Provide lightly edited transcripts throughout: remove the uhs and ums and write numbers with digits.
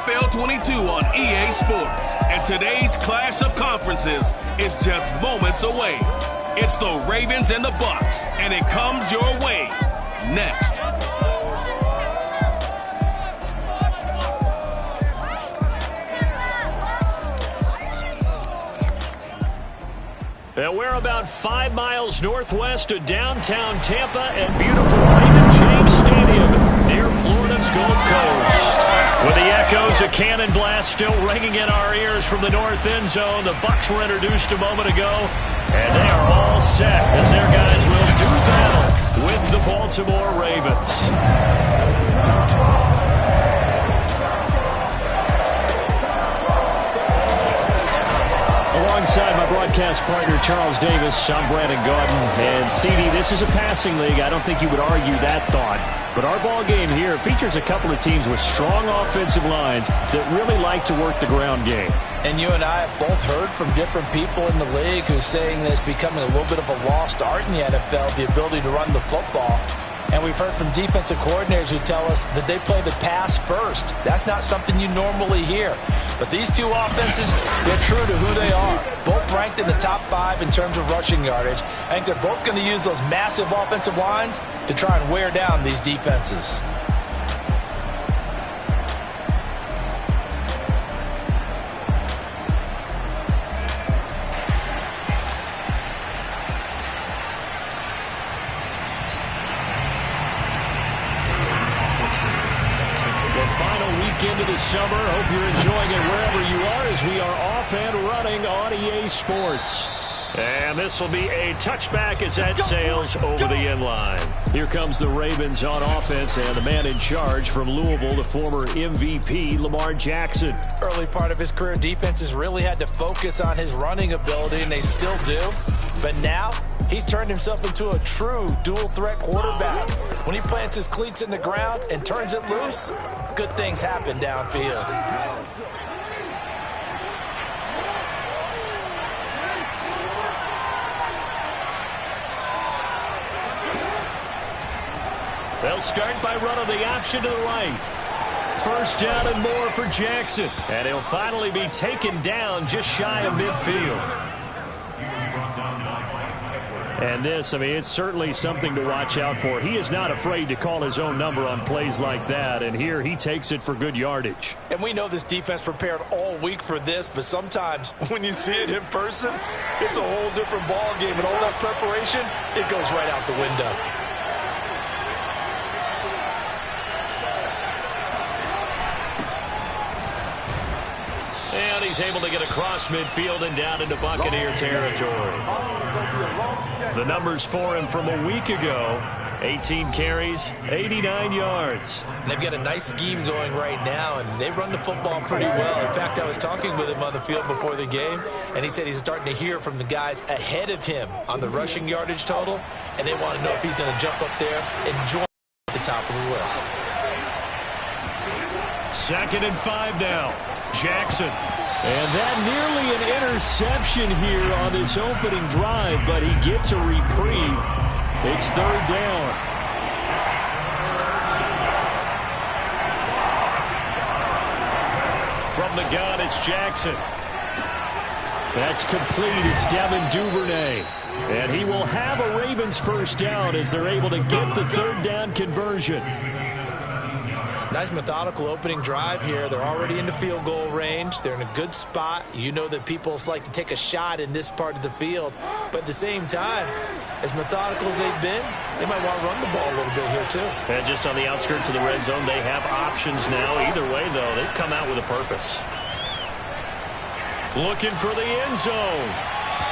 NFL 22 on EA Sports. And today's clash of conferences is just moments away. It's the Ravens and the Bucs, and it comes your way next. And we're about 5 miles northwest of downtown Tampa at beautiful Raymond James Stadium near Florida's Gulf Coast. With the echoes of cannon blast still ringing in our ears from the north end zone, the Bucs were introduced a moment ago, and they are all set as their guys will do battle with the Baltimore Ravens. Alongside my broadcast partner, Charles Davis, I'm Brandon Gaudin. And, CD, this is a passing league. I don't think you would argue that thought. But our ball game here features a couple of teams with strong offensive lines that really like to work the ground game. And you and I have both heard from different people in the league who's saying that it's becoming a little bit of a lost art in the NFL, the ability to run the football. And we've heard from defensive coordinators who tell us that they play the pass first. That's not something you normally hear. But these two offenses, they're true to who they are. Both ranked in the top 5 in terms of rushing yardage. I think they're both going to use those massive offensive lines to try and wear down these defenses. Into the summer. Hope you're enjoying it wherever you are as we are off and running on EA Sports. And this will be a touchback as that sails over the end line. Here comes the Ravens on offense, and the man in charge from Louisville, the former MVP, Lamar Jackson. Early part of his career, defenses really had to focus on his running ability, and they still do. But now, he's turned himself into a true dual-threat quarterback. When he plants his cleats in the ground and turns it loose, good things happen downfield. They'll start by running the option to the right. First down and more for Jackson. And he'll finally be taken down just shy of midfield. And this, I mean, it's certainly something to watch out for. He is not afraid to call his own number on plays like that, and here he takes it for good yardage. And we know this defense prepared all week for this, but sometimes when you see it in person, it's a whole different ball game, and all that preparation, it goes right out the window. And he's able to get across midfield and down into Buccaneer territory. The numbers for him from a week ago, 18 carries, 89 yards. And they've got a nice scheme going right now, and they run the football pretty well. In fact, I was talking with him on the field before the game, and he said he's starting to hear from the guys ahead of him on the rushing yardage total, and they want to know if he's going to jump up there and join at the top of the list. 2nd and 5 now. Jackson. And that nearly an interception here on this opening drive, but he gets a reprieve. It's 3rd down. From the gun, it's Jackson. That's complete. It's Devin Duvernay. And he will have a Ravens first down as they're able to get the 3rd down conversion. Nice methodical opening drive here. They're already into field goal range. They're in a good spot. You know that people like to take a shot in this part of the field. But at the same time, as methodical as they've been, they might want to run the ball a little bit here too. And just on the outskirts of the red zone, they have options now. Either way, though, they've come out with a purpose. Looking for the end zone.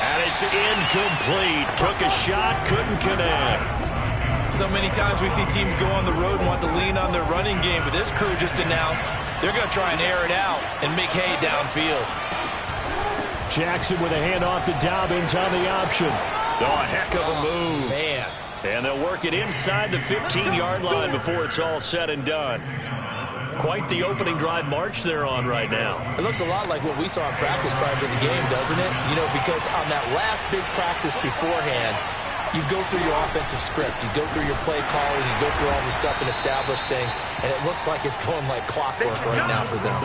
And it's incomplete. Took a shot, couldn't connect. So many times we see teams go on the road and want to lean on their running game, but this crew just announced they're going to try and air it out and make hay downfield. Jackson with a handoff to Dobbins on the option. Oh, a heck of a move. Man. And they'll work it inside the 15-yard line before it's all said and done. Quite the opening drive march they're on right now. It looks a lot like what we saw in practice prior to the game, doesn't it? You know, because on that last big practice beforehand, You go through your offensive script. You go through your play calling. You go through all the stuff and establish things. And it looks like it's going like clockwork right now for them.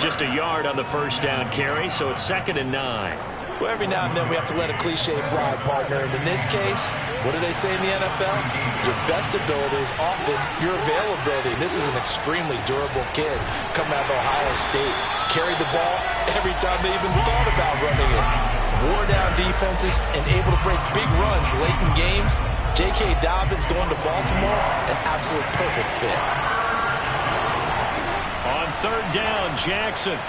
Just a yard on the first down carry, so it's 2nd and 9. Well, every now and then we have to let a cliche fly, partner. And in this case, what do they say in the NFL? Your best ability is often your availability. And this is an extremely durable kid coming out of Ohio State. Carried the ball every time they even thought about running it. Wore down defenses and able to break big runs late in games. J.K. Dobbins going to Baltimore, an absolute perfect fit. On 3rd down, Jackson.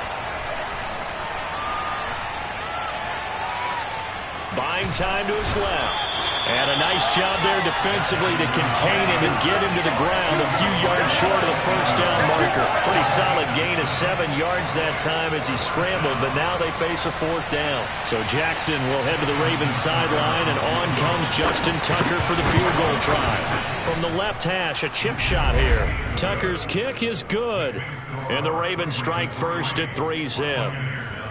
Buying time to his left. And a nice job there defensively to contain him and get him to the ground a few yards short of the first down marker. Pretty solid gain of 7 yards that time as he scrambled, but now they face a 4th down. So Jackson will head to the Ravens sideline, and on comes Justin Tucker for the field goal try. From the left hash, a chip shot here. Tucker's kick is good. And the Ravens strike first at 3-zip.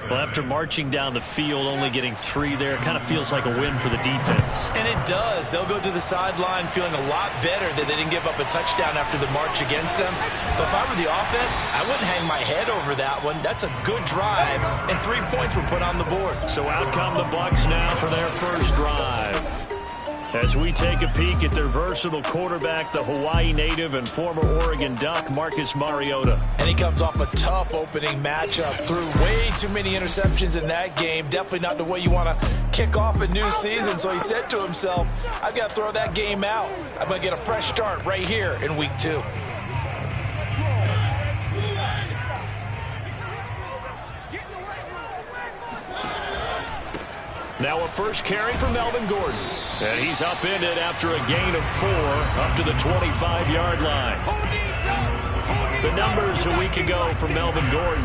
Well, after marching down the field, only getting 3 there, kind of feels like a win for the defense. And it does. They'll go to the sideline feeling a lot better that they didn't give up a touchdown after the march against them. But if I were the offense, I wouldn't hang my head over that one. That's a good drive, and 3 points were put on the board. So out come the Bucs now for their first drive. As we take a peek at their versatile quarterback, the Hawaii native and former Oregon Duck, Marcus Mariota. And he comes off a tough opening matchup. Threw way too many interceptions in that game. Definitely not the way you want to kick off a new season. So he said to himself, I've got to throw that game out. I'm going to get a fresh start right here in week 2. Now a first carry for Melvin Gordon. And he's upended after a gain of 4 up to the 25-yard line. The numbers a week ago for Melvin Gordon.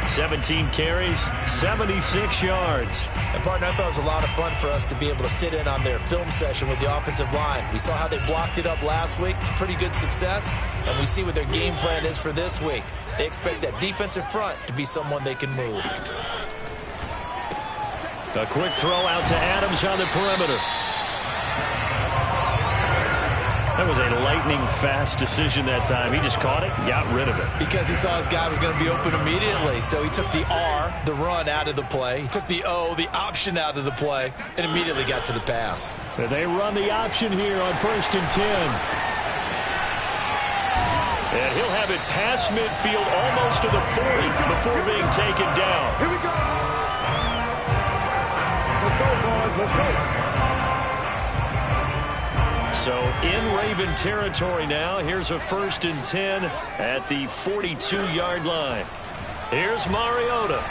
17 carries, 76 yards. And, partner, I thought it was a lot of fun for us to be able to sit in on their film session with the offensive line. We saw how they blocked it up last week. It's pretty good success. And we see what their game plan is for this week. They expect that defensive front to be someone they can move. A quick throw out to Adams on the perimeter. That was a lightning-fast decision that time. He just caught it and got rid of it. Because he saw his guy was going to be open immediately. So he took the R, the run, out of the play. He took the O, the option, out of the play, and immediately got to the pass. And they run the option here on 1st and 10. And he'll have it past midfield almost to the 40 before being taken down. Here we go. Let's go, boys. Let's go. So in Raven territory now. Here's a 1st and 10 at the 42-yard line. Here's Mariota.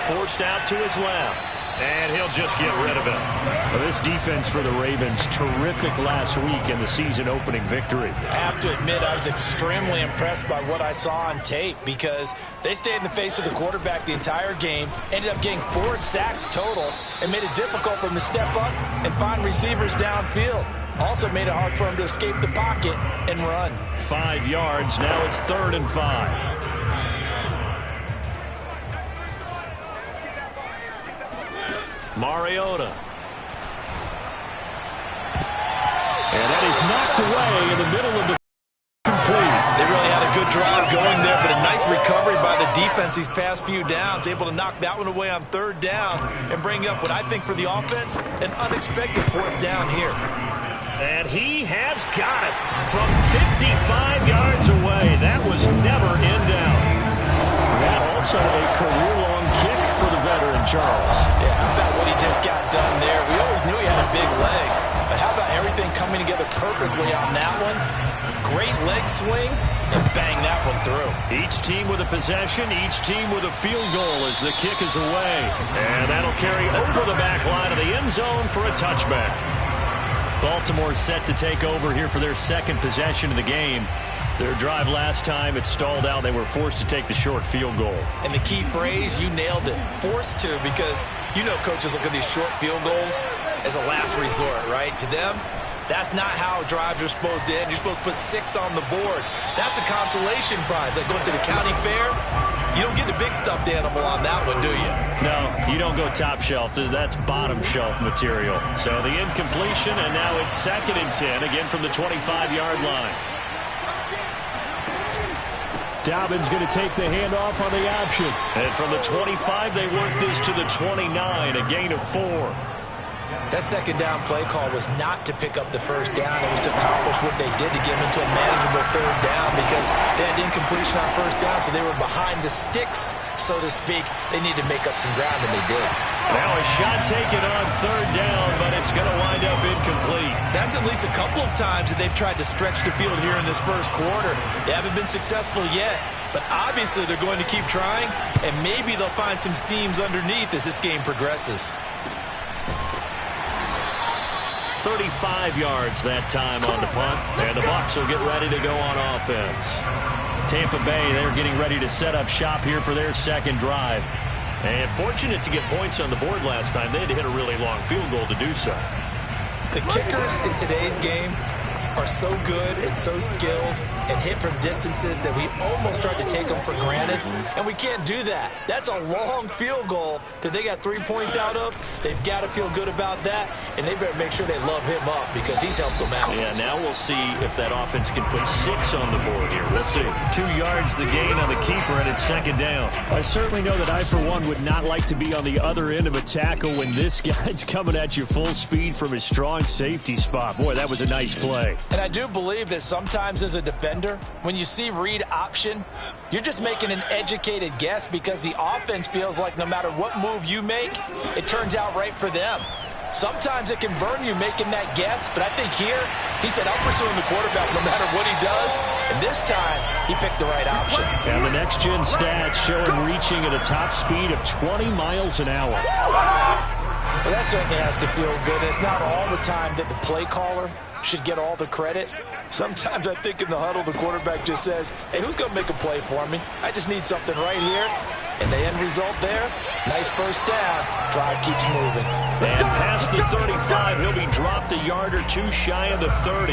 Forced out to his left. And he'll just get rid of it. Well, this defense for the Ravens, terrific last week in the season-opening victory. I have to admit, I was extremely impressed by what I saw on tape because they stayed in the face of the quarterback the entire game, ended up getting 4 sacks total, and made it difficult for him to step up and find receivers downfield. Also made it hard for him to escape the pocket and run. 5 yards. Now it's 3rd and 5. Mariota. And that is knocked away in the middle of the complete. They really had a good drive going there, but a nice recovery by the defense these past few downs. Able to knock that one away on 3rd down and bring up what I think for the offense, an unexpected 4th down here. And he has got it from 55 yards away. That was never in doubt. That also a career-long kick for the veteran Charles. Yeah, how about what he just got done there? We always knew he had a big leg, but how about everything coming together perfectly on that one? Great leg swing, and bang that one through. Each team with a possession, each team with a field goal as the kick is away. And that'll carry over the back line of the end zone for a touchback. Baltimore set to take over here for their 2nd possession of the game. Their drive last time, it stalled out. They were forced to take the short field goal. And the key phrase, you nailed it, forced to, because you know coaches look at these short field goals as a last resort, right? To them, that's not how drives are supposed to end. You're supposed to put 6 on the board. That's a consolation prize. Like going to the county fair, You don't get the big stuffed animal on that one, do you? No, you don't go top shelf. That's bottom shelf material. So the incompletion, and now it's 2nd and 10, again from the 25-yard line. Dobbins going to take the handoff on the option. And from the 25, they work this to the 29, a gain of 4. That 2nd down play call was not to pick up the 1st down. It was to accomplish what they did to get them into a manageable 3rd down because they had incompletion on 1st down, so they were behind the sticks, so to speak. They needed to make up some ground, and they did. Now a shot taken on 3rd down, but it's going to wind up incomplete. That's at least a couple of times that they've tried to stretch the field here in this 1st quarter. They haven't been successful yet, but obviously they're going to keep trying, and maybe they'll find some seams underneath as this game progresses. 35 yards that time on the punt, and the Bucs will get ready to go on offense. Tampa Bay, they're getting ready to set up shop here for their 2nd drive. And fortunate to get points on the board last time. They had to hit a really long field goal to do so. The kickers in today's game are so good and so skilled and hit from distances that we almost start to take them for granted, and we can't do that. That's a long field goal that they got 3 points out of. They've got to feel good about that, and they better make sure they love him up because he's helped them out. Yeah, now we'll see if that offense can put 6 on the board here. We'll see. 2 yards the gain on the keeper, and it's 2nd down. I certainly know that I, for one, would not like to be on the other end of a tackle when this guy's coming at you full speed from his strong safety spot. Boy, that was a nice play. And I do believe that sometimes as a defender, when you see read option, you're just making an educated guess because the offense feels like no matter what move you make, it turns out right for them. Sometimes it can burn you making that guess, but I think here, he said, I'm pursuing the quarterback no matter what he does, and this time, he picked the right option. And the next-gen stats show him reaching at a top speed of 20 miles an hour. Well, that certainly has to feel good. It's not all the time that the play caller should get all the credit. Sometimes I think in the huddle, the quarterback just says, hey, who's going to make a play for me? I just need something right here. And the end result there, nice 1st down. Drive keeps moving. And past the 35, he'll be dropped a yard or 2 shy of the 30.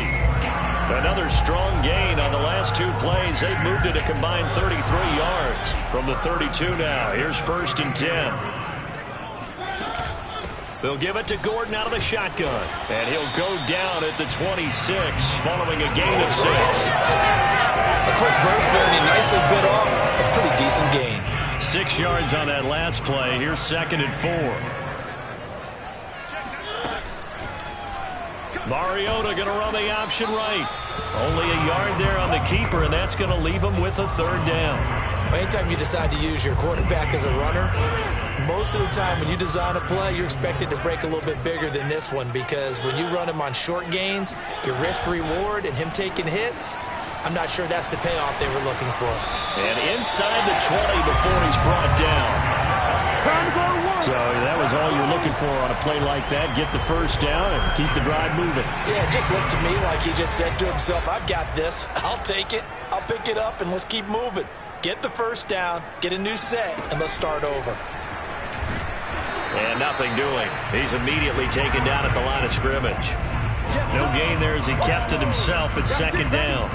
Another strong gain on the last 2 plays. They've moved it a combined 33 yards from the 32 now. Here's 1st and 10. They'll give it to Gordon out of the shotgun. And he'll go down at the 26 following a gain of 6. A quick burst there, and he nicely bit off a pretty decent gain. 6 yards on that last play. Here's 2nd and 4. Mariota going to run the option right. Only a yard there on the keeper, and that's going to leave him with a 3rd down. Anytime you decide to use your quarterback as a runner, most of the time when you design a play, you're expected to break a little bit bigger than this one because when you run him on short gains, your risk-reward and him taking hits, I'm not sure that's the payoff they were looking for. And inside the 20 before he's brought down. So that was all you're looking for on a play like that. Get the 1st down and keep the drive moving. Yeah, it just looked to me like he just said to himself, I've got this. I'll take it. I'll pick it up, and let's keep moving. Get the 1st down, get a new set, and let's start over. And nothing doing. He's immediately taken down at the line of scrimmage. No gain there as he kept it himself at 2nd down.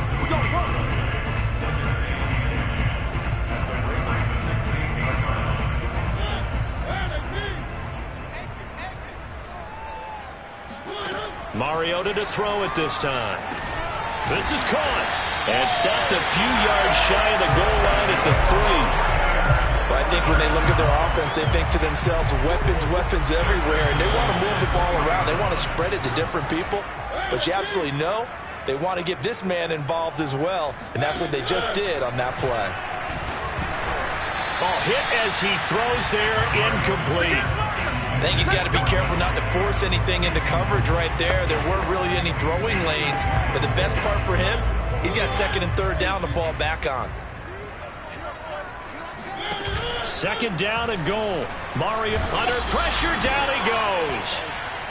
Mariota to throw it this time. This is caught and stopped a few yards shy of the goal line at the 3. But I think when they look at their offense, they think to themselves, weapons, weapons everywhere, and they want to move the ball around. They want to spread it to different people, but you absolutely know they want to get this man involved as well, and that's what they just did on that play. Ball hit as he throws there, incomplete. I think he's got to be careful not to force anything into coverage right there. There weren't really any throwing lanes, but the best part for him, he's got 2nd and 3rd down to fall back on. 2nd down and goal. Mario under pressure, down he goes.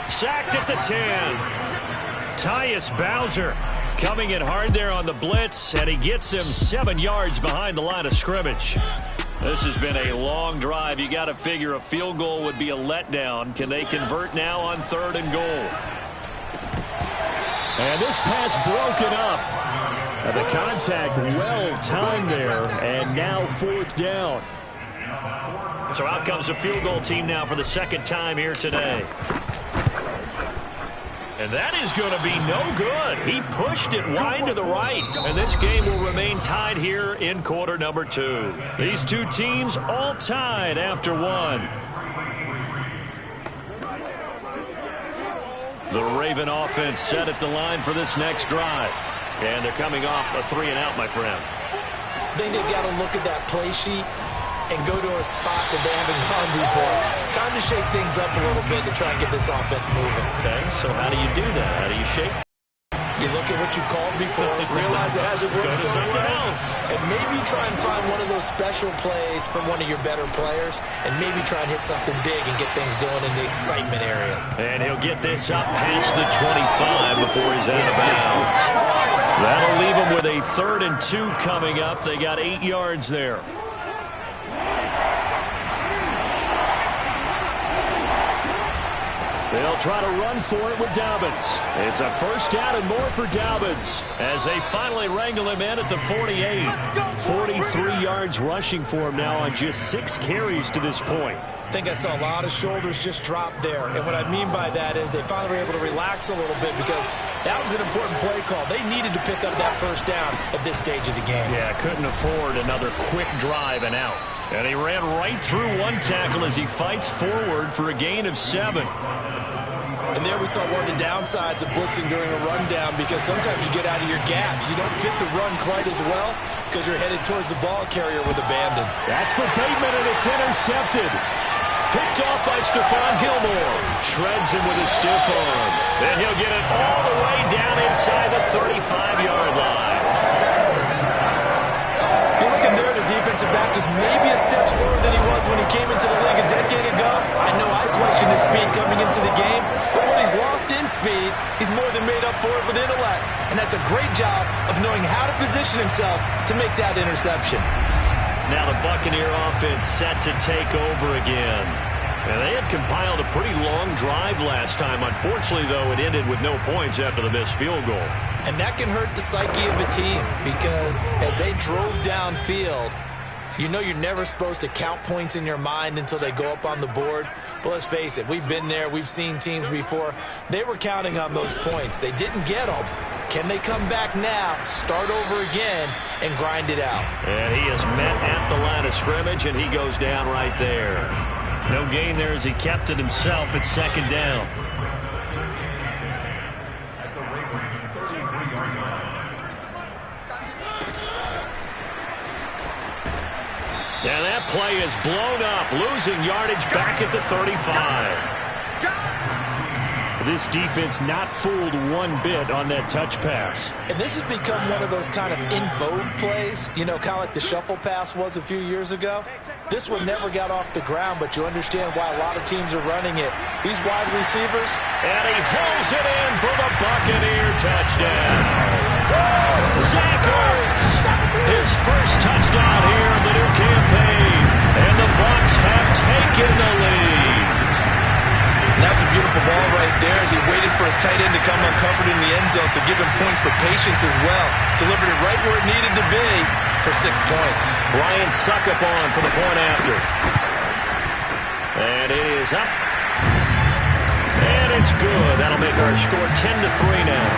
Sacked at the 10. Tyus Bowser coming in hard there on the blitz, and he gets him 7 yards behind the line of scrimmage. This has been a long drive. You got to figure a field goal would be a letdown. Can they convert now on 3rd and goal? And this pass broken up. The contact well timed there, and now fourth down. So out comes the field goal team now for the second time here today. And that is going to be no good. He pushed it wide to the right. And this game will remain tied here in quarter number 2. These two teams all tied after one. The Raven offense set at the line for this next drive. And they're coming off a 3-and-out, my friend. I think they've got to look at that play sheet and go to a spot that they haven't gone before. Time to shake things up a little bit to try and get this offense moving. Okay, so how do you do that? How do you shake? You look at what you've called before, realize it hasn't worked so well, and maybe try and find one of those special plays from one of your better players, and maybe try and hit something big and get things going in the excitement area. And he'll get this up past the 25 before he's out of bounds. That'll leave him with a 3rd and 2 coming up. They got 8 yards there. They'll try to run for it with Dobbins. It's a first down and more for Dobbins as they finally wrangle him in at the 48. 43 yards rushing for him now on just 6 carries to this point. I think I saw a lot of shoulders just drop there. And what I mean by that is they finally were able to relax a little bit because that was an important play call. They needed to pick up that first down at this stage of the game. Yeah, couldn't afford another quick drive and out. And he ran right through one tackle as he fights forward for a gain of 7. And there we saw one of the downsides of blitzing during a rundown because sometimes you get out of your gaps. You don't fit the run quite as well because you're headed towards the ball carrier with abandon. That's for Bateman, and it's intercepted. Picked off by Stephon Gilmore. Shreds him with a stiff arm. Then he'll get it all the way down inside the 35-yard line. You're looking there at a defensive back who's maybe a step slower than he was when he came into the league a decade ago. I know I questioned his speed coming into the game, but when he's lost in speed, he's more than made up for it with intellect. And that's a great job of knowing how to position himself to make that interception. Now the Buccaneer offense set to take over again. And they had compiled a pretty long drive last time. Unfortunately, though, it ended with no points after the missed field goal. And that can hurt the psyche of a team because as they drove downfield, you know you're never supposed to count points in your mind until they go up on the board. But let's face it, we've been there. We've seen teams before. They were counting on those points. They didn't get them. Can they come back now, start over again, and grind it out? And he is met at the line of scrimmage, and he goes down right there. No gain there as he kept it himself at 2nd down. And that play is blown up, losing yardage back at the 35. This defense not fooled one bit on that touch pass. And this has become one of those kind of in vogue plays, you know, kind of like the shuffle pass was a few years ago. This one never got off the ground, but you understand why a lot of teams are running it. These wide receivers. And he hauls it in for the Buccaneer touchdown. Zach Ertz, his first touchdown here of the new campaign. And the Bucs have taken the lead. That's a beautiful ball right there as he waited for his tight end to come uncovered in the end zone, so give him points for patience as well. Delivered it right where it needed to be for 6 points. Ryan Suckup on for the point after. And it is up. And it's good. That'll make our score 10-3 now.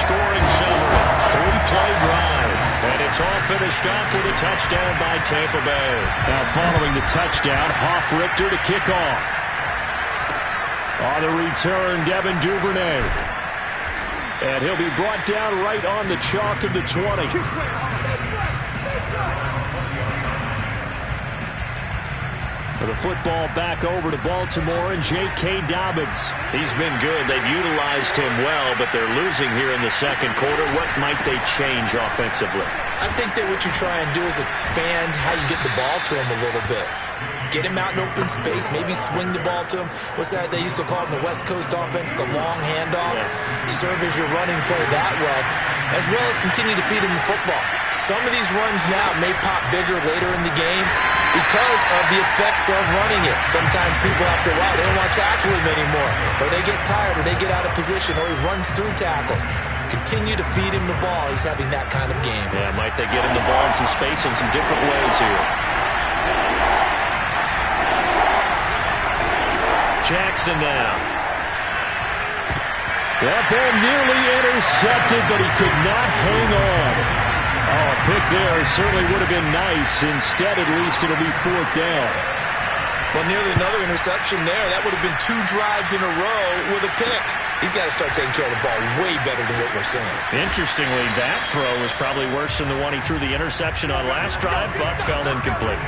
Scoring summary. 3-play drive. And it's all finished off with a touchdown by Tampa Bay. Now following the touchdown, Hoff-Richter to kick off. On the return, Devin Duvernay. And he'll be brought down right on the chalk of the 20. The football back over to Baltimore and J.K. Dobbins. He's been good. They've utilized him well, but they're losing here in the second quarter. What might they change offensively? I think that what you try and do is expand how you get the ball to him a little bit. Get him out in open space, maybe swing the ball to him. What's that they used to call it in the West Coast offense, the long handoff? Yeah. Serve as your running play that way, as well as continue to feed him the football. Some of these runs now may pop bigger later in the game because of the effects of running it. Sometimes people after a while, they don't want to tackle him anymore. or they get tired, or they get out of position, or he runs through tackles. Continue to feed him the ball. He's having that kind of game. Yeah, might they get him the ball in some space in some different ways here. Jackson now. That ball nearly intercepted, but he could not hang on. Oh, a pick there certainly would have been nice. Instead, at least, it'll be 4th down. Well, nearly another interception there. That would have been 2 drives in a row with a pick. He's got to start taking care of the ball way better than what we're seeing. Interestingly, that throw was probably worse than the one he threw the interception on last drive, but fell incomplete.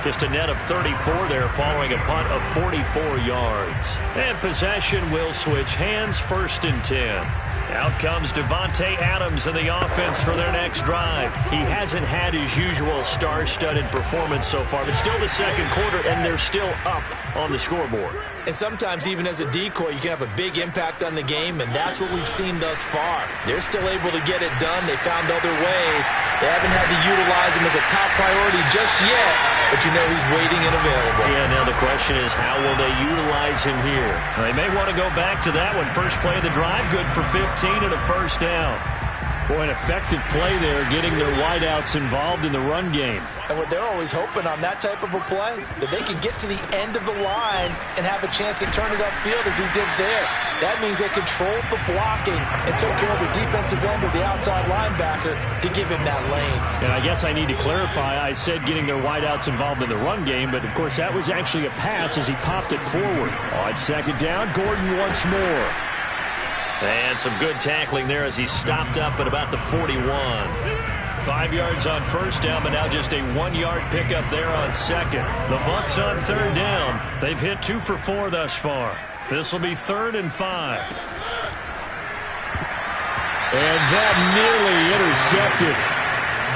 Just a net of 34 there following a punt of 44 yards. And possession will switch hands, 1st and 10. Out comes Devontae Adams in the offense for their next drive. He hasn't had his usual star-studded performance so far, but still the second quarter, and they're still up on the scoreboard. And sometimes even as a decoy, you can have a big impact on the game, and that's what we've seen thus far. They're still able to get it done. They found other ways. They haven't had to utilize him as a top priority just yet, but you know he's waiting and available. Yeah, now the question is, how will they utilize him here? They may want to go back to that one. First play of the drive, good for 15 and a 1st down. Boy, an effective play there, getting their wideouts involved in the run game. And what they're always hoping on that type of a play, that they can get to the end of the line and have a chance to turn it upfield as he did there. That means they controlled the blocking and took care of the defensive end or the outside linebacker to give him that lane. And I guess I need to clarify, I said getting their wideouts involved in the run game, but of course that was actually a pass as he popped it forward. On 2nd down, Gordon once more. And some good tackling there as he stopped up at about the 41. 5 yards on 1st down, but now just a 1-yard pickup there on 2nd. The Bucs on 3rd down. They've hit 2 for 4 thus far. This will be 3rd and 5. And that nearly intercepted.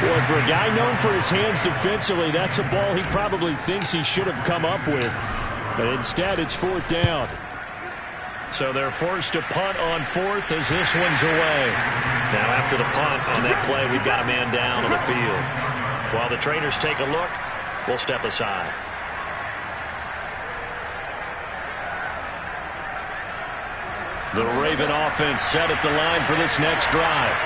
Boy, for a guy known for his hands defensively, that's a ball he probably thinks he should have come up with. But instead, it's 4th down. So they're forced to punt on 4th as this one's away. Now after the punt on that play, we've got a man down on the field. While the trainers take a look, we'll step aside. The Raven offense set at the line for this next drive.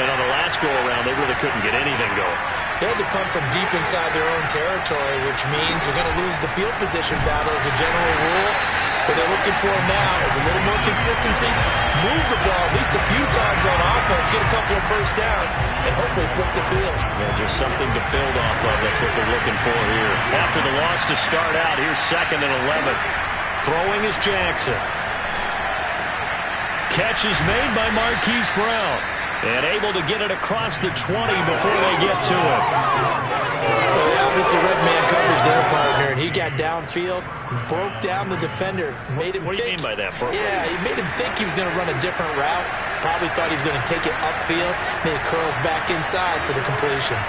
And on the last go-around, they really couldn't get anything going. They had to punt from deep inside their own territory, which means you're going to lose the field position battle as a general rule. What they're looking for now is a little more consistency, move the ball at least a few times on offense, get a couple of 1st downs, and hopefully flip the field. Yeah, just something to build off of. That's what they're looking for here. After the loss to start out, here's 2nd and 11. Throwing is Jackson. Catch is made by Marquise Brown. And able to get it across the 20 before they get to it. Well, obviously, red man covers their partner, and he got downfield, broke down the defender, made him What do you mean by that, bro? Yeah, he made him think he was going to run a different route. Probably thought he was going to take it upfield. Then it curls back inside for the completion.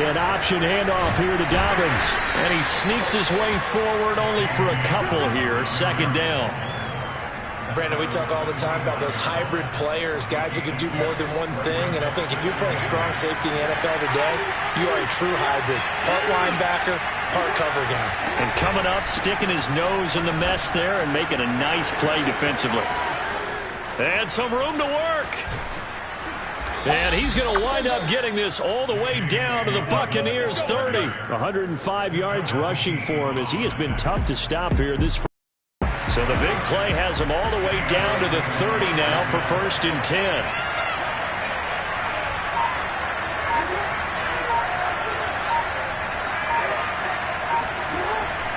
An option handoff here to Dobbins. And he sneaks his way forward only for a couple here. 2nd down. Brandon, we talk all the time about those hybrid players, guys who can do more than one thing, and I think if you're playing strong safety in the NFL today, you are a true hybrid. Part linebacker, part cover guy. And coming up, sticking his nose in the mess there and making a nice play defensively. And some room to work. And he's going to wind up getting this all the way down to the Buccaneers 30. 105 yards rushing for him as he has been tough to stop here this. So the big play has him all the way down to the 30 now for 1st and 10.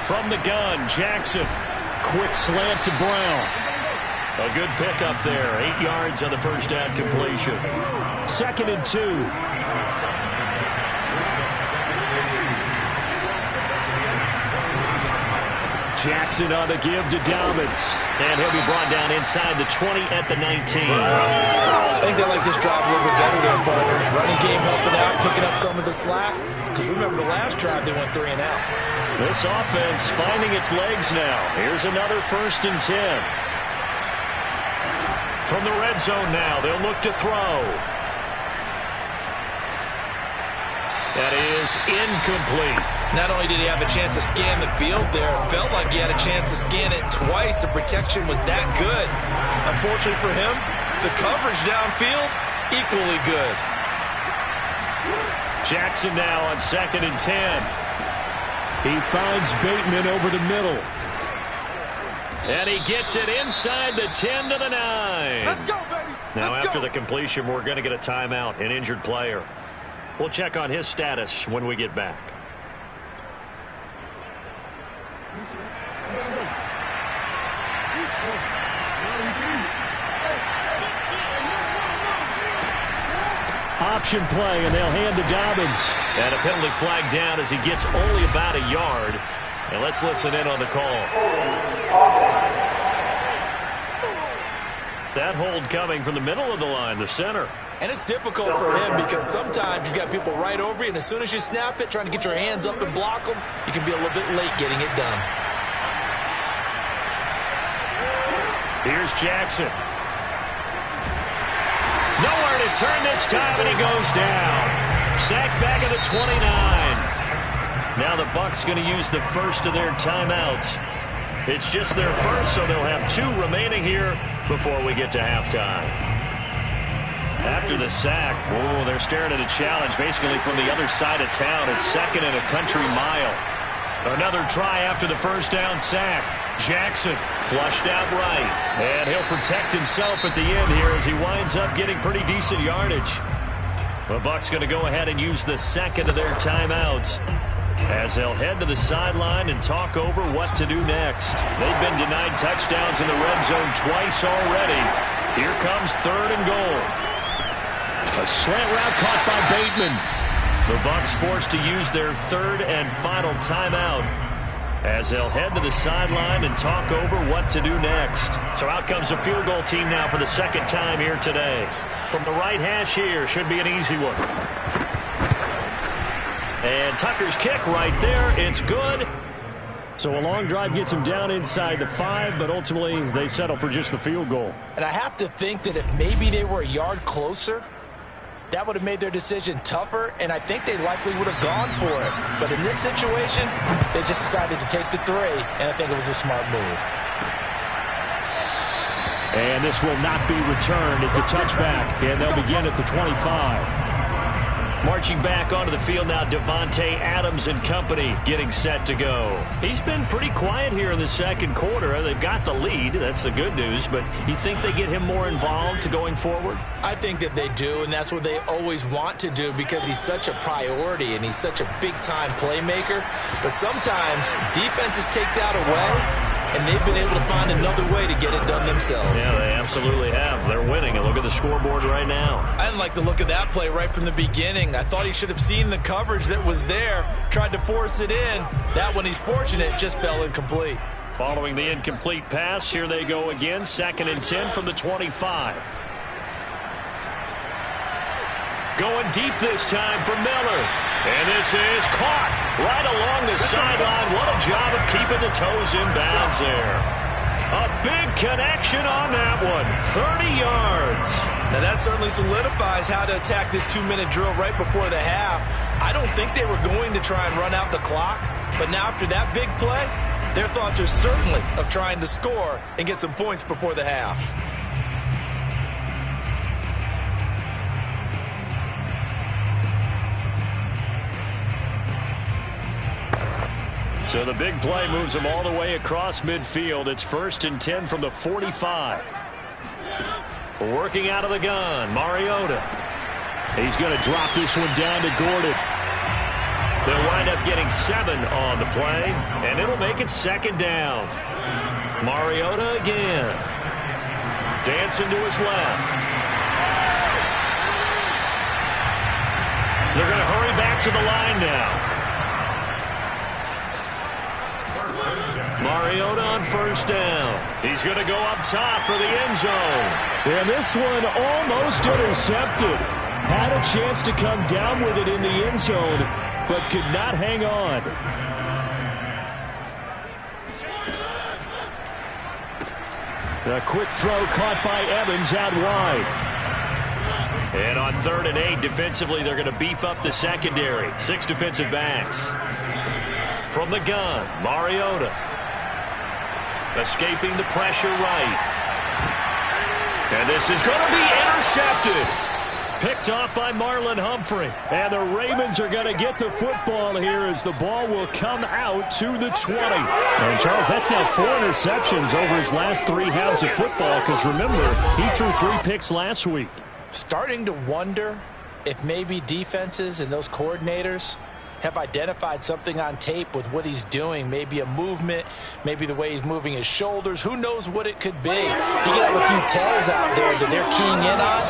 From the gun, Jackson. Quick slant to Brown. A good pickup there. 8 yards on the 1st down completion. 2nd and 2. Jackson on the give to Dobbins. And he'll be brought down inside the 20 at the 19. I think they like this drive a little bit better than partner. Running game helping out, picking up some of the slack. Because remember the last drive they went 3 and out. This offense finding its legs now. Here's another 1st and 10. From the red zone now, they'll look to throw. That is incomplete. Not only did he have a chance to scan the field there, it felt like he had a chance to scan it twice. The protection was that good. Unfortunately for him, the coverage downfield, equally good. Jackson now on 2nd and 10. He finds Bateman over the middle. And he gets it inside the 10 to the 9. Let's go, baby. Now after the completion, we're going to get a timeout, an injured player. We'll check on his status when we get back. Option play, and they'll hand to Dobbins. And a penalty flag down as he gets only about a yard. And let's listen in on the call. That hold coming from the middle of the line, the center. And it's difficult for him because sometimes you've got people right over you, and as soon as you snap it, trying to get your hands up and block them, you can be a little bit late getting it done. Here's Jackson. Nowhere to turn this time, and he goes down. Sacked back at the 29. Now the Bucs going to use the first of their timeouts. It's just their first, so they'll have 2 remaining here before we get to halftime. After the sack, they're staring at a challenge basically from the other side of town. It's 2nd and a country mile. Another try after the first down sack. Jackson flushed out right. And he'll protect himself at the end here as he winds up getting pretty decent yardage. The Bucs going to go ahead and use the second of their timeouts as they'll head to the sideline and talk over what to do next. They've been denied touchdowns in the red zone twice already. Here comes 3rd and goal. A slant route caught by Bateman. The Bucs forced to use their 3rd and final timeout as they'll head to the sideline and talk over what to do next. So out comes a field goal team now for the 2nd time here today. From the right hash here, should be an easy one. And Tucker's kick right there. It's good. So a long drive gets him down inside the 5, but ultimately they settle for just the field goal. And I have to think that if maybe they were a yard closer, that would have made their decision tougher, and I think they likely would have gone for it. But in this situation, they just decided to take the 3, and I think it was a smart move. And this will not be returned. It's a touchback, and they'll begin at the 25. Marching back onto the field now, Devontae Adams and company getting set to go. He's been pretty quiet here in the 2nd quarter. They've got the lead. That's the good news. But you think they get him more involved going forward? I think that they do, and that's what they always want to do because he's such a priority and he's such a big-time playmaker. But sometimes defenses take that away, and they've been able to find another way to get it done themselves. Yeah, they absolutely have. They're winning, and look at the scoreboard right now. I didn't like the look of that play right from the beginning. I thought he should have seen the coverage that was there, tried to force it in. That one, he's fortunate, just fell incomplete. Following the incomplete pass, here they go again. 2nd and 10 from the 25. Going deep this time for Miller. And this is caught right along the sideline. What a job of keeping the toes in bounds there. A big connection on that one. 30 yards. Now that certainly solidifies how to attack this 2-minute drill right before the half. I don't think they were going to try and run out the clock. But now after that big play, their thoughts are certainly of trying to score and get some points before the half. So the big play moves them all the way across midfield. It's 1st and 10 from the 45. Working out of the gun, Mariota. He's going to drop this one down to Gordon. They'll wind up getting 7 on the play, and it'll make it 2nd down. Mariota again. Dancing to his left. They're going to hurry back to the line now. Mariota on 1st down. He's going to go up top for the end zone. And this one almost intercepted. Had a chance to come down with it in the end zone, but could not hang on. A quick throw caught by Evans out wide. And on 3rd and 8, defensively, they're going to beef up the secondary. 6 defensive backs. From the gun, Mariota. Escaping the pressure right. And this is going to be intercepted. Picked off by Marlon Humphrey. And the Ravens are going to get the football here as the ball will come out to the 20. And Charles, that's now 4 interceptions over his last 3 halves of football, because remember, he threw 3 picks last week. Starting to wonder if maybe defenses and those coordinators have identified something on tape with what he's doing. Maybe a movement, maybe the way he's moving his shoulders. Who knows what it could be? He could have a few tells out there that they're keying in on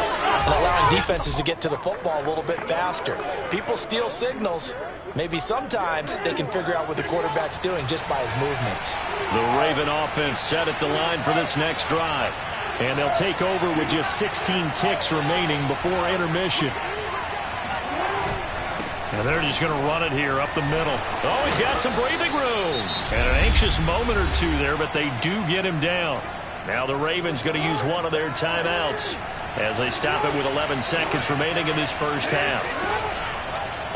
and allowing defenses to get to the football a little bit faster. People steal signals. Maybe sometimes they can figure out what the quarterback's doing just by his movements. The Raven offense set at the line for this next drive. And they'll take over with just 16 ticks remaining before intermission. And they're just going to run it here up the middle. Oh, he's got some breathing room. And an anxious moment or two there, but they do get him down. Now the Ravens going to use one of their timeouts as they stop it with 11 seconds remaining in this first half.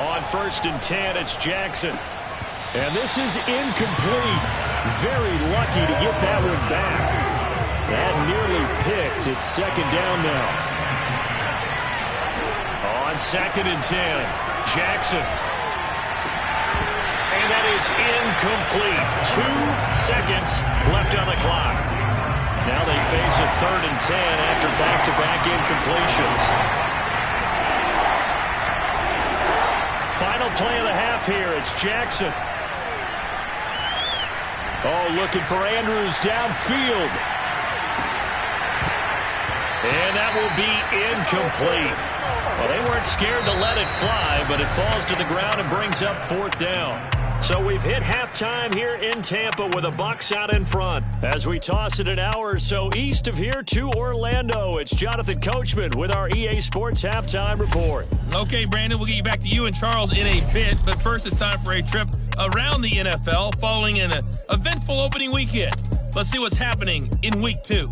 On 1st and 10, it's Jackson. And this is incomplete. Very lucky to get that one back. That nearly picked. It's 2nd down now. On 2nd and 10. Jackson. And that is incomplete. 2 seconds left on the clock. Now they face a 3rd and 10 after back-to-back incompletions. Final play of the half here. It's Jackson. Oh, looking for Andrews downfield. And that will be incomplete. Well, they weren't scared to let it fly, but it falls to the ground and brings up 4th down. So we've hit halftime here in Tampa with the Bucs out in front. As we toss it an hour or so east of here to Orlando, it's Jonathan Coachman with our EA Sports Halftime Report. Okay, Brandon, we'll get you back to you and Charles in a bit, but first it's time for a trip around the NFL following an eventful opening weekend. Let's see what's happening in Week 2.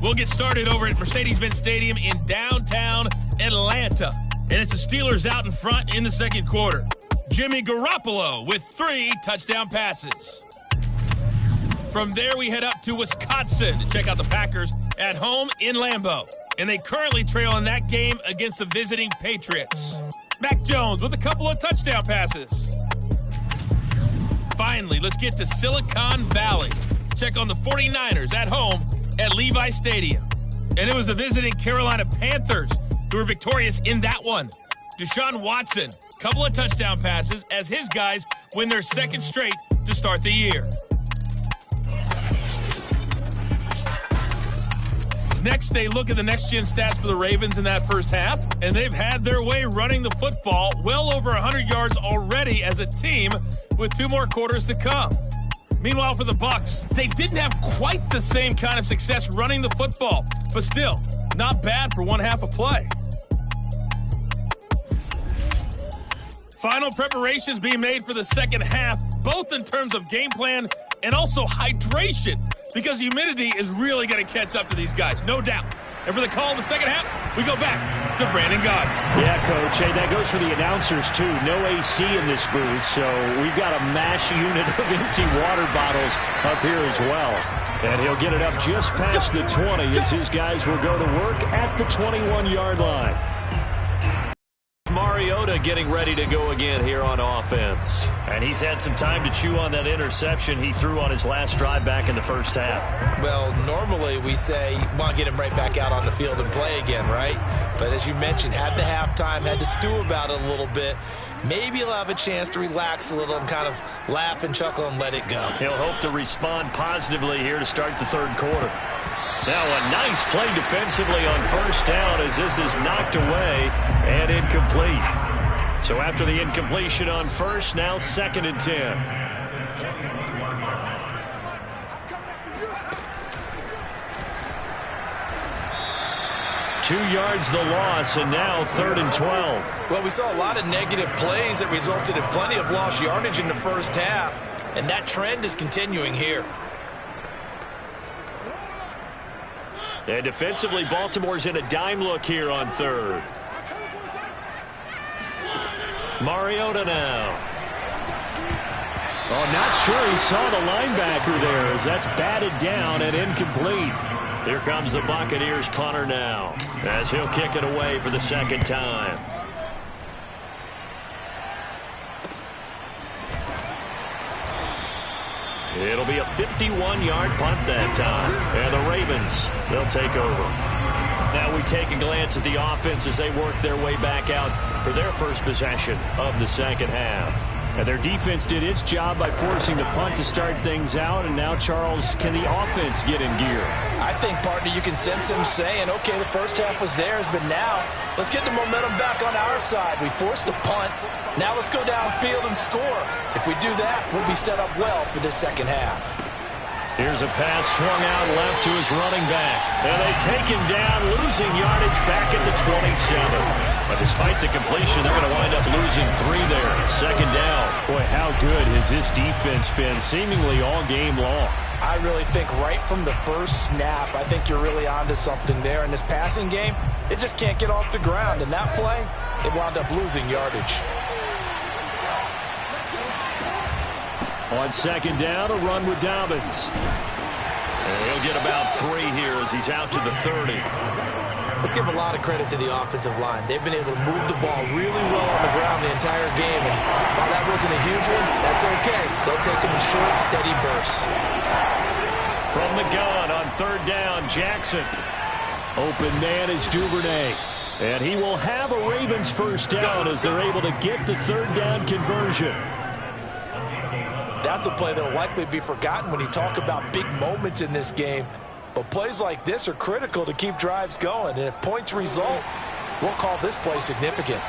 We'll get started over at Mercedes-Benz Stadium in downtown Atlanta. And it's the Steelers out in front in the 2nd quarter. Jimmy Garoppolo with 3 touchdown passes. From there, we head up to Wisconsin to check out the Packers at home in Lambeau. And they currently trail in that game against the visiting Patriots. Mac Jones with a couple of touchdown passes. Finally, let's get to Silicon Valley. Check on the 49ers at home at Levi Stadium. And it was the visiting Carolina Panthers who were victorious in that one. Deshaun Watson, couple of touchdown passes as his guys win their 2nd straight to start the year. Next, they look at the next-gen stats for the Ravens in that first half, and they've had their way running the football well over 100 yards already as a team with 2 more quarters to come. Meanwhile, for the Bucs, they didn't have quite the same kind of success running the football, but still, not bad for one half of play. Final preparations being made for the 2nd half, both in terms of game plan and also hydration, because humidity is really going to catch up to these guys, no doubt. And for the call of the 2nd half, we go back to Brandon Gaudin. Yeah, Coach. Hey, that goes for the announcers, too. No AC in this booth, so we've got a mash unit of empty water bottles up here as well. And he'll get it up just past the 20 as his guys will go to work at the 21-yard line. Mariota getting ready to go again here on offense. And he's had some time to chew on that interception he threw on his last drive back in the first half. Well, normally we say, want to get him right back out on the field and play again, right? But as you mentioned, had the halftime, had to stew about it a little bit. Maybe he'll have a chance to relax a little and kind of laugh and chuckle and let it go. He'll hope to respond positively here to start the 3rd quarter. Now a nice play defensively on 1st down as this is knocked away and incomplete. So after the incompletion on 1st, now 2nd and 10. Two yards the loss, and now 3rd and 12. Well, we saw a lot of negative plays that resulted in plenty of lost yardage in the first half, and that trend is continuing here. And defensively, Baltimore's in a dime look here on 3rd. Mariota now. Oh, not sure he saw the linebacker there as that's batted down and incomplete. Here comes the Buccaneers punter now as he'll kick it away for the second time. It'll be a 51-yard punt that time. And the Ravens, they'll take over. Now we take a glance at the offense as they work their way back out for their first possession of the second half. And their defense did its job by forcing the punt to start things out. And now, Charles, can the offense get in gear? I think, partner, you can sense him saying, okay, the first half was theirs, but now let's get the momentum back on our side. We forced a punt. Now let's go downfield and score. If we do that, we'll be set up well for this second half. Here's a pass swung out left to his running back. And they take him down, losing yardage back at the 27. But despite the completion, they're going to wind up losing 3 there. Second down. Boy, how good has this defense been seemingly all game long? I really think right from the first snap, I think you're really onto something there. In this passing game, it just can't get off the ground. In that play, it wound up losing yardage. On second down, a run with Dobbins. And he'll get about 3 here as he's out to the 30. Let's give a lot of credit to the offensive line. They've been able to move the ball really well on the ground the entire game. And while that wasn't a huge one, that's okay. They'll take them in short, steady bursts. From the gun on third down, Jackson. Open man is Duvernay. And he will have a Ravens first down as they're able to get the third down conversion. That's a play that will likely be forgotten when you talk about big moments in this game. But plays like this are critical to keep drives going. And if points result, we'll call this play significant.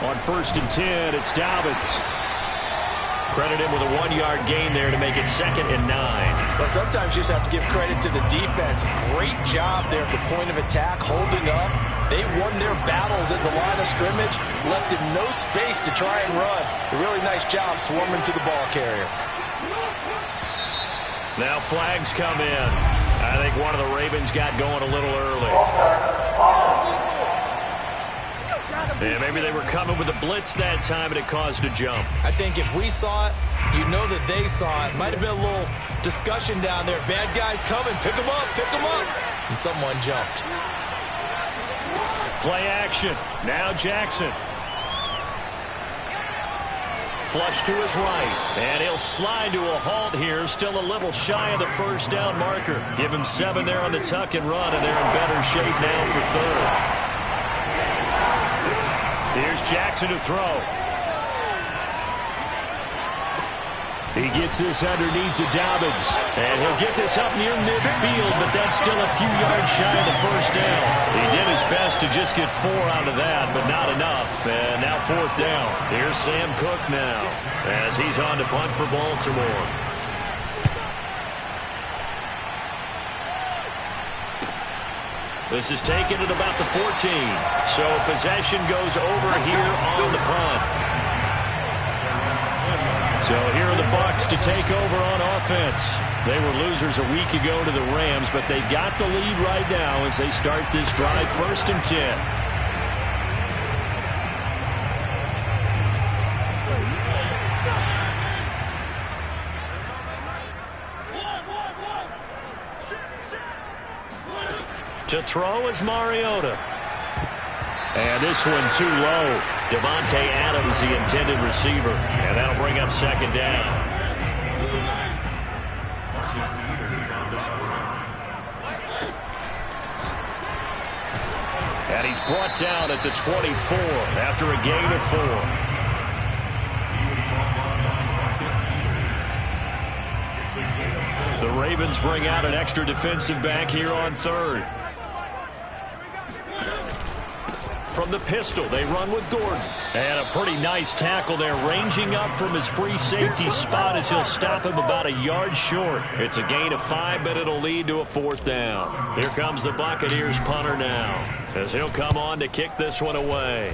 On first and 10, it's Dobbins. Credit him with a 1-yard gain there to make it 2nd and 9. But sometimes you just have to give credit to the defense. Great job there at the point of attack, holding up. They won their battles at the line of scrimmage, left him no space to try and run. A really nice job swarming to the ball carrier. Now flags come in. I think one of the Ravens got going a little early. Yeah, maybe they were coming with a blitz that time and it caused a jump. I think if we saw it, you know that they saw it. Might have been a little discussion down there. Bad guys coming. Pick them up. Pick them up. And someone jumped. Play action. Now Jackson. Flush to his right. And he'll slide to a halt here. Still a little shy of the first down marker. Give him 7 there on the tuck and run, and they're in better shape now for third. Here's Jackson to throw. He gets this underneath to Dobbins. And he'll get this up near midfield, but that's still a few yards shy of the first down. He did his best to just get 4 out of that, but not enough. And now 4th down. Here's Sam Cook now as he's on to punt for Baltimore. This is taken at about the 14. So possession goes over here on the punt. So here are the Bucs to take over on offense. They were losers a week ago to the Rams, but they got the lead right now as they start this drive 1st and 10. To throw is Mariota. And this one too low. Devontae Adams, the intended receiver. And that'll bring up 2nd down. And he's brought down at the 24 after a gain of 4. The Ravens bring out an extra defensive back here on 3rd. From the pistol, they run with Gordon. And a pretty nice tackle there, ranging up from his free safety spot as he'll stop him about a yard short. It's a gain of 5, but it'll lead to a 4th down. Here comes the Buccaneers punter now as he'll come on to kick this one away.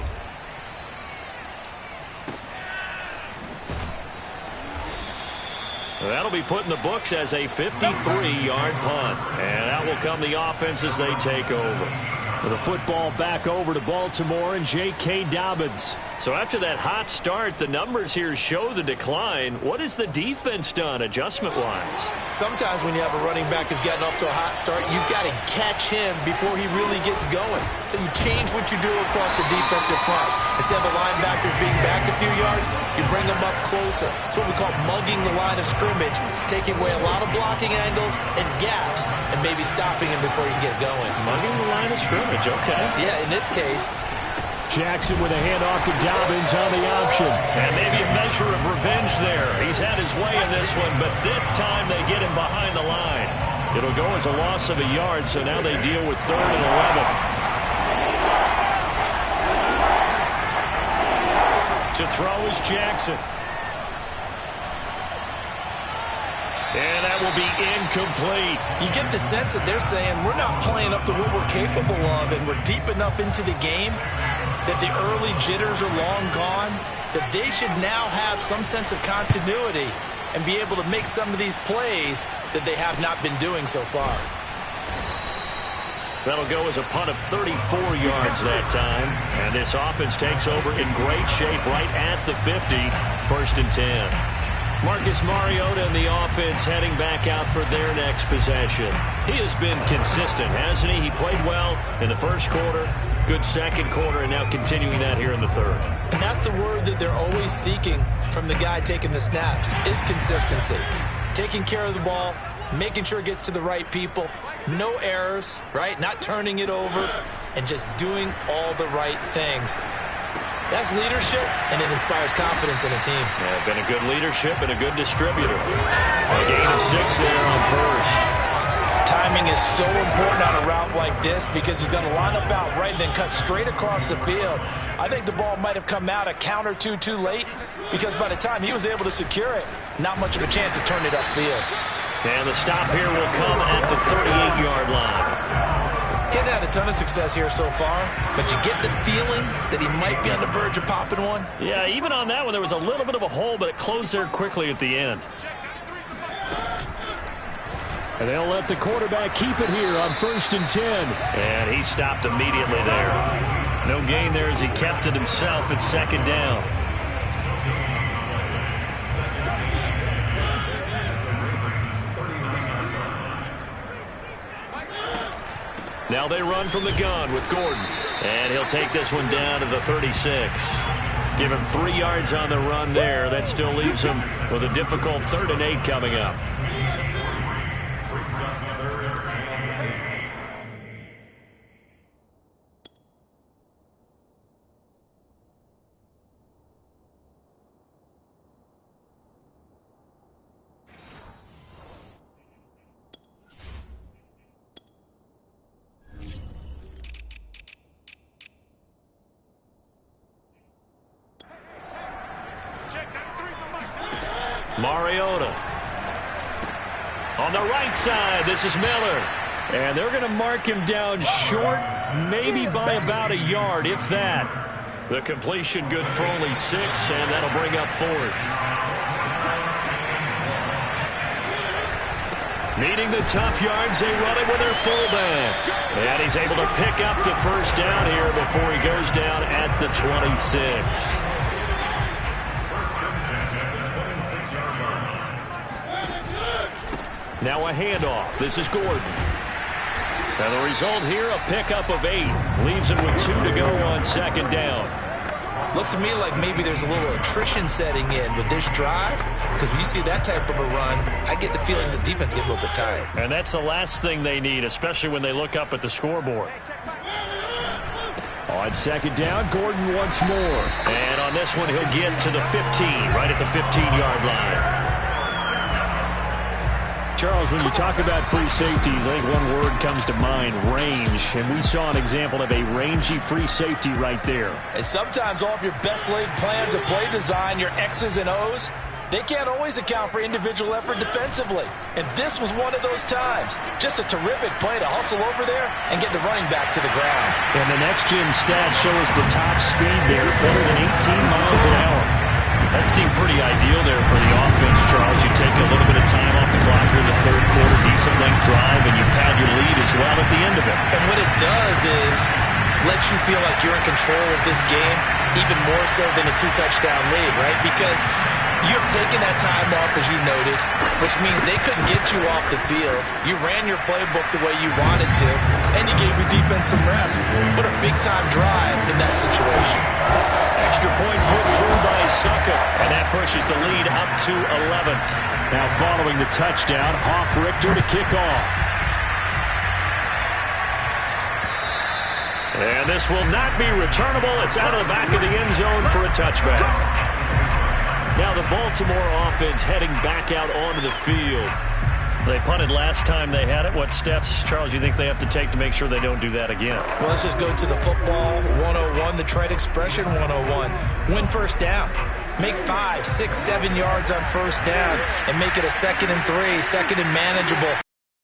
That'll be put in the books as a 53-yard punt. And that will come the offense as they take over. The football back over to Baltimore and J.K. Dobbins. So after that hot start, the numbers here show the decline. What has the defense done adjustment-wise? Sometimes when you have a running back who's gotten off to a hot start, you've got to catch him before he really gets going. So you change what you do across the defensive front. Instead of the linebackers being back a few yards, you bring them up closer. It's what we call mugging the line of scrimmage, taking away a lot of blocking angles and gaps, and maybe stopping him before you get going. Mugging the line of scrimmage, okay. Yeah, in this case, Jackson with a handoff to Dobbins on the option. And maybe a measure of revenge there. He's had his way in this one, but this time they get him behind the line. It'll go as a loss of a yard, so now they deal with 3rd and 11. To throw is Jackson. And that will be incomplete. you get the sense that they're saying we're not playing up to what we're capable of, and we're deep enough into the game that the early jitters are long gone, that they should now have some sense of continuity and be able to make some of these plays that they have not been doing so far. That'll go as a punt of 34 yards that time. And this offense takes over in great shape right at the 50. 1st and 10. Marcus Mariota and the offense heading back out for their next possession. He has been consistent, hasn't he? He played well in the first quarter, good second quarter, and now continuing that here in the third. And that's the word that they're always seeking from the guy taking the snaps, is consistency. Taking care of the ball, making sure it gets to the right people, no errors, right? Not turning it over, and just doing all the right things. That's leadership, and it inspires confidence in a team. Yeah, been a good leadership and a good distributor. A gain of 6 there on first. Timing is so important on a route like this because he's going to line up out right and then cut straight across the field. I think the ball might have come out a count or two too late because by the time he was able to secure it, not much of a chance to turn it upfield. And the stop here will come at the 38-yard line. He's had a ton of success here so far, but you get the feeling that he might be on the verge of popping one. Yeah, even on that one, there was a little bit of a hole, but it closed there quickly at the end. And they'll let the quarterback keep it here on 1st and 10. And he stopped immediately there. No gain there as he kept it himself at 2nd down. Now they run from the gun with Gordon. And he'll take this one down to the 36. Give him 3 yards on the run there. That still leaves him with a difficult 3rd and 8 coming up. Mariota. On the right side, this is Miller. And they're going to mark him down short, maybe by about a yard, if that. The completion good for only 6, and that'll bring up 4th. Needing the tough yards, they run it with their fullback. And he's able to pick up the 1st down here before he goes down at the 26. Now a handoff. This is Gordon. And the result here, a pickup of 8. Leaves him with 2 to go on 2nd down. Looks to me like maybe there's a little attrition setting in with this drive, because when you see that type of a run, I get the feeling the defense gets a little bit tired. And that's the last thing they need, especially when they look up at the scoreboard. On 2nd down, Gordon once more. And on this one, he'll get to the 15, right at the 15-yard line. Charles, when you talk about free safeties, I think one word comes to mind, range. And we saw an example of a rangy free safety right there. And sometimes all of your best laid plans of play design, your X's and O's, they can't always account for individual effort defensively. And this was one of those times. Just a terrific play to hustle over there and get the running back to the ground. And the next gen stats show us the top speed there, better than 18 miles an hour. That seemed pretty ideal there for the offense, Charles. You take a little bit of time off the clock here in the third quarter, decent length drive, and you pad your lead as well at the end of it. And what it does is let you feel like you're in control of this game, even more so than a 2-touchdown lead, right? Because you've taken that time off, as you noted, which means they couldn't get you off the field. You ran your playbook the way you wanted to, and you gave your defense some rest. What a big-time drive in that situation. Extra point put through by Sucker, and that pushes the lead up to 11. Now following the touchdown, Richter to kick off. And this will not be returnable. It's out of the back of the end zone for a touchback. Now the Baltimore offense heading back out onto the field. They punted last time they had it. What steps, Charles, you think they have to take to make sure they don't do that again? Well, let's just go to the football 101, the trade expression 101. Win first down. Make 5, 6, 7 yards on first down and make it a 2nd and 3, 2nd and manageable.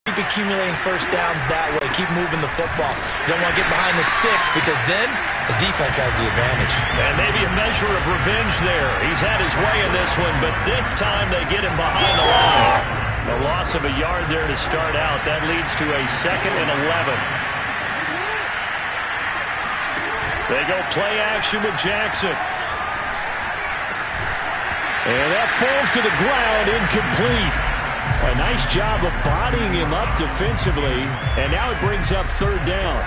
Keep accumulating first downs that way. Keep moving the football. You don't want to get behind the sticks because then the defense has the advantage. And maybe a measure of revenge there. He's had his way in this one, but this time they get him behind the line. A loss of a yard there to start out. That leads to a 2nd and 11. They go play action with Jackson. And that falls to the ground, incomplete. A nice job of bodying him up defensively, and now it brings up 3rd down.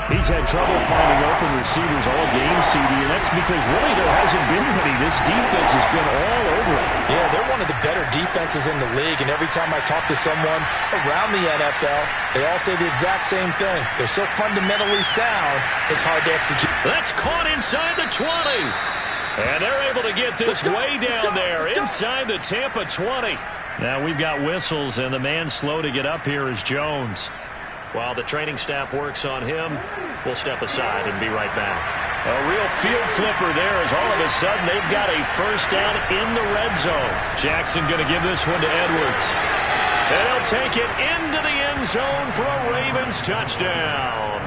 He's had trouble finding open receivers all game, CD, and that's because really there hasn't been any. This defense has been all over it. Yeah, they're one of the better defenses in the league, and every time I talk to someone around the NFL, they all say the exact same thing. They're so fundamentally sound, it's hard to execute. That's caught inside the 20. And they're able to get this way down there inside the Tampa 20. Now we've got whistles, and the man slow to get up here is Jones. While the training staff works on him, we'll step aside and be right back. A real field flipper there as all of a sudden they've got a first down in the red zone. Jackson going to give this one to Edwards. And he'll take it into the end zone for a Ravens touchdown.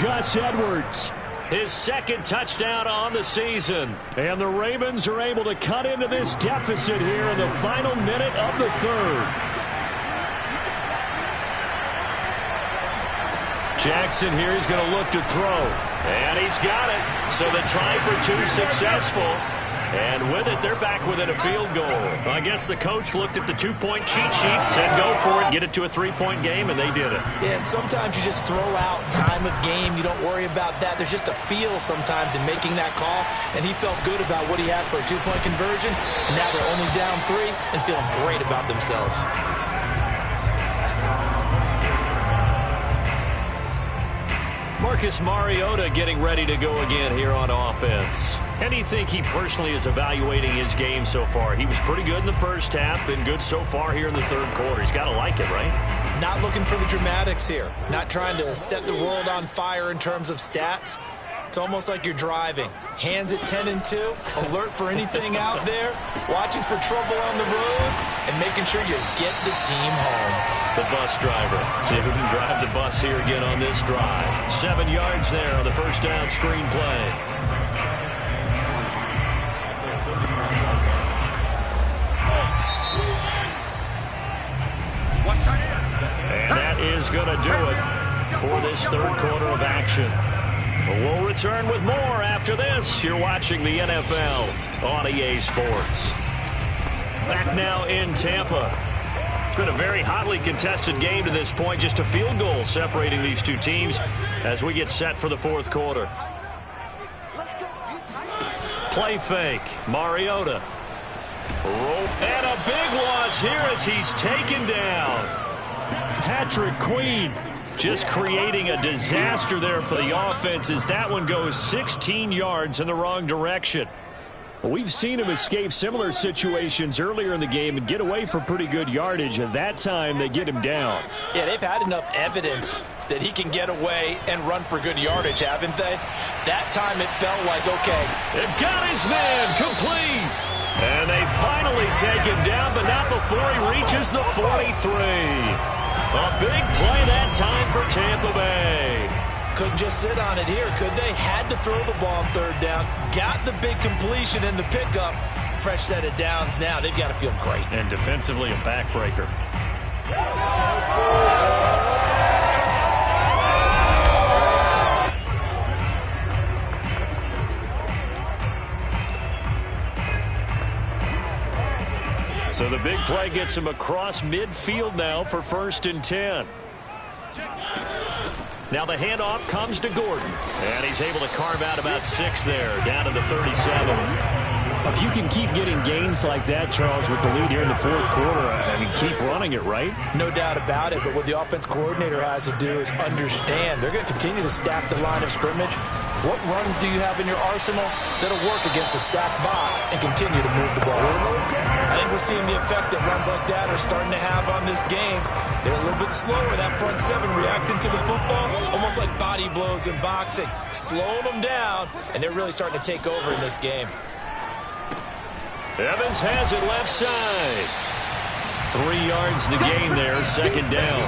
Gus Edwards. His 2nd touchdown on the season. And the Ravens are able to cut into this deficit here in the final minute of the 3rd. Jackson here is going to look to throw. And he's got it. So the try for 2 successful. And with it, they're back within a field goal. I guess the coach looked at the 2-point cheat sheet, said go for it, get it to a 3-point game, and they did it. Yeah, and sometimes you just throw out time of game. You don't worry about that. There's just a feel sometimes in making that call, and he felt good about what he had for a 2-point conversion, and now they're only down 3 and feeling great about themselves. Marcus Mariota getting ready to go again here on offense. And you think he personally is evaluating his game so far? He was pretty good in the first half, been good so far here in the 3rd quarter. He's got to like it, right? Not looking for the dramatics here. Not trying to set the world on fire in terms of stats. It's almost like you're driving. Hands at 10 and 2, alert for anything out there, watching for trouble on the road, and making sure you get the team home. The bus driver. See if we can drive the bus here again on this drive. 7 yards there on the first down screen play. And that is going to do it for this 3rd quarter of action. We'll return with more after this. You're watching the NFL on EA Sports. Back now in Tampa. It's been a very hotly contested game to this point. Just a field goal separating these two teams as we get set for the 4th quarter. Play fake. Mariota. And a big loss here as he's taken down. Patrick Queen just creating a disaster there for the offense as that one goes 16 yards in the wrong direction. We've seen him escape similar situations earlier in the game and get away for pretty good yardage, and that time they get him down. Yeah, they've had enough evidence that he can get away and run for good yardage, haven't they? That time it felt like, okay. They've got his man complete. And they finally take him down, but not before he reaches the 43. A big play that time for Tampa Bay. Couldn't just sit on it here, could they? Had to throw the ball on third down. Got the big completion in the pickup. Fresh set of downs now. They've got to feel great. And defensively, a backbreaker. So the big play gets him across midfield now for 1st and 10. Now the handoff comes to Gordon. And he's able to carve out about 6 there, down to the 37. If you can keep getting gains like that, Charles, with the lead here in the 4th quarter, I mean, keep running it, right? No doubt about it, but what the offense coordinator has to do is understand. They're going to continue to stack the line of scrimmage. What runs do you have in your arsenal that'll work against a stacked box and continue to move the ball? I think we're seeing the effect that runs like that are starting to have on this game. They're a little bit slower, that front 7 reacting to the football, almost like body blows in boxing, slowing them down, and they're really starting to take over in this game. Evans has it left side. 3 yards the gain there, 2nd down.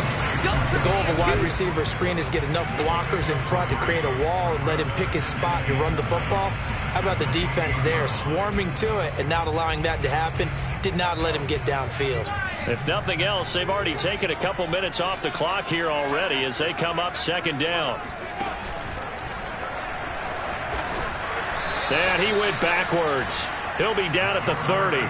The goal of a wide receiver screen is get enough blockers in front to create a wall and let him pick his spot to run the football. How about the defense there, swarming to it and not allowing that to happen? Did not let him get downfield. If nothing else, they've already taken a couple minutes off the clock here already as they come up 2nd down. And he went backwards. He'll be down at the 30.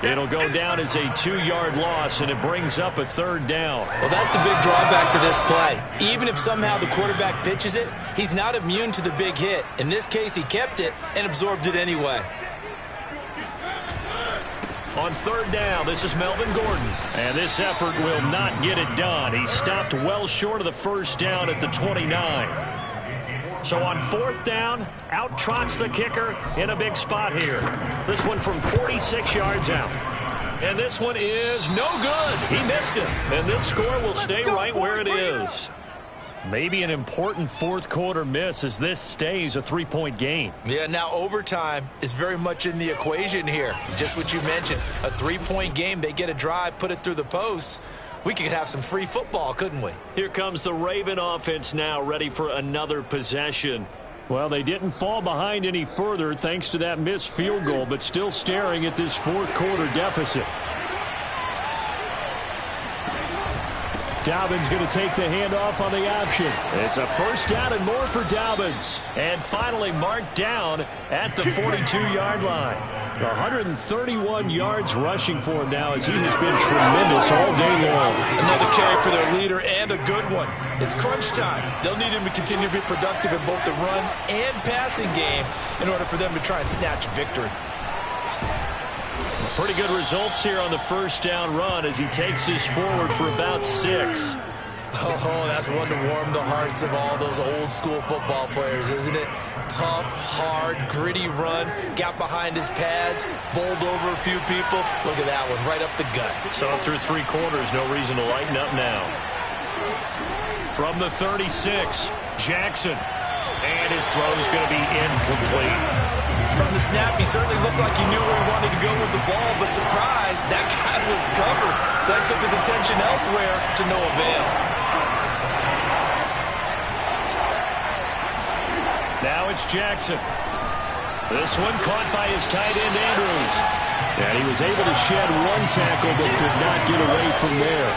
It'll go down as a 2-yard loss, and it brings up a 3rd down. Well, that's the big drawback to this play. Even if somehow the quarterback pitches it, he's not immune to the big hit. In this case, he kept it and absorbed it anyway. On 3rd down, this is Melvin Gordon. And this effort will not get it done. He stopped well short of the 1st down at the 29. So on 4th down, out trots the kicker in a big spot here. This one from 46 yards out. And this one is no good. He missed it. And this score will stay right where it is. Maybe an important 4th quarter miss as this stays a 3-point game. Yeah, now overtime is very much in the equation here. Just what you mentioned, a 3-point game. They get a drive, put it through the posts. We could have some free football, couldn't we? Here comes the Raven offense now, ready for another possession. Well, they didn't fall behind any further thanks to that missed field goal, but still staring at this 4th quarter deficit. Dobbins going to take the handoff on the option. It's a 1st down and more for Dobbins. And finally marked down at the 42-yard line. 131 yards rushing for him now as he has been tremendous all day long. Another carry for their leader and a good one. It's crunch time. They'll need him to continue to be productive in both the run and passing game in order for them to try and snatch victory. Pretty good results here on the 1st down run as he takes this forward for about 6. Oh, that's one to warm the hearts of all those old school football players, isn't it? Tough, hard, gritty run, got behind his pads, bowled over a few people. Look at that one, right up the gut. So through 3 quarters, no reason to lighten up now. From the 36, Jackson. And his throw is going to be incomplete. From the snap, he certainly looked like he knew where he wanted to go with the ball, but surprise, that guy was covered. So that took his attention elsewhere to no avail. Now it's Jackson. This one caught by his tight end, Andrews. And he was able to shed 1 tackle, but could not get away from there.